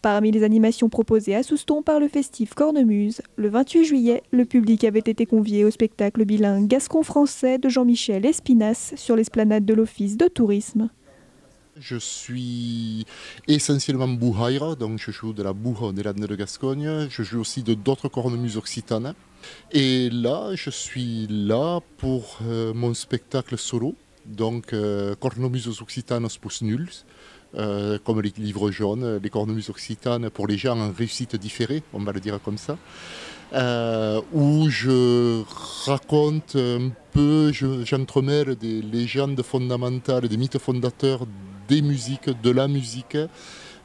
Parmi les animations proposées à Souston par le festif Cornemuse, le 28 juillet, le public avait été convié au spectacle bilingue gascon-français de Jean-Michel Espinasse sur l'esplanade de l'Office de tourisme. Je suis essentiellement bouhaïra, donc je joue de la bouha des Landes de Gascogne, je joue aussi de d'autres cornemuses occitanes. Et là, je suis là pour mon spectacle solo, donc Cornemuses Occitanes poussent nuls, comme les livres jaunes, les cornemuses occitanes pour les gens en réussite différée, on va le dire comme ça. Où je raconte un peu, j'entremêle des légendes fondamentales, des mythes fondateurs des musiques, de la musique,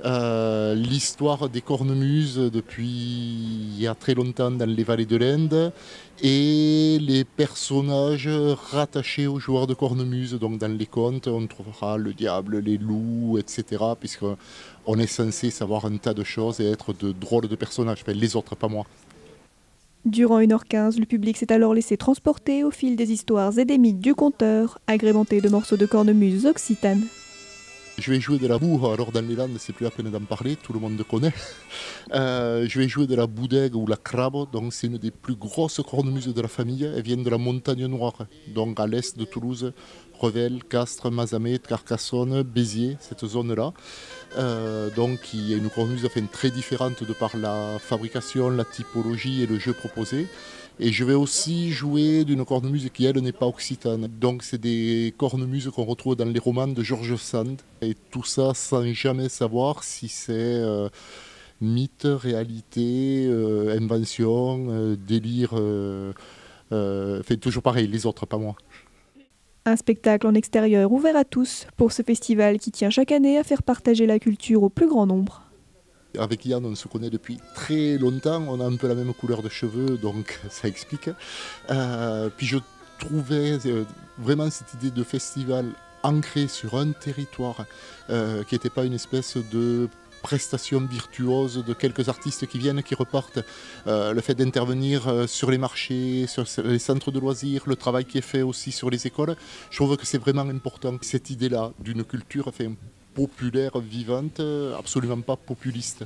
l'histoire des cornemuses depuis il y a très longtemps dans les vallées de l'Inde et les personnages rattachés aux joueurs de cornemuse. Donc dans les contes, on trouvera le diable, les loups, etc. Puisqu'on est censé savoir un tas de choses et être de drôles de personnages, enfin les autres, pas moi. Durant 1h15, le public s'est alors laissé transporter au fil des histoires et des mythes du conteur, agrémentés de morceaux de cornemuse occitanes. Je vais jouer de la boue, alors dans les Landes c'est plus la peine d'en parler, tout le monde le connaît. Je vais jouer de la boudègue ou la crabe, donc c'est une des plus grosses cornemuses de la famille. Elles viennent de la montagne noire, donc à l'est de Toulouse, Revel, Castres, Mazamet, Carcassonne, Béziers, cette zone-là. Donc il y a une cornemuse très différente de par la fabrication, la typologie et le jeu proposé. Et je vais aussi jouer d'une cornemuse qui, elle, n'est pas occitane. Donc c'est des cornemuses qu'on retrouve dans les romans de George Sand. Et tout ça sans jamais savoir si c'est mythe, réalité, invention, délire. Toujours pareil, les autres, pas moi. Un spectacle en extérieur ouvert à tous pour ce festival qui tient chaque année à faire partager la culture au plus grand nombre. Avec Yann, on se connaît depuis très longtemps, on a un peu la même couleur de cheveux, donc ça explique. Puis je trouvais vraiment cette idée de festival ancré sur un territoire qui n'était pas une espèce de prestation virtuose de quelques artistes qui viennent, qui repartent. Le fait d'intervenir sur les marchés, sur les centres de loisirs, le travail qui est fait aussi sur les écoles, je trouve que c'est vraiment important. Cette idée-là d'une culture populaire, vivante, absolument pas populiste.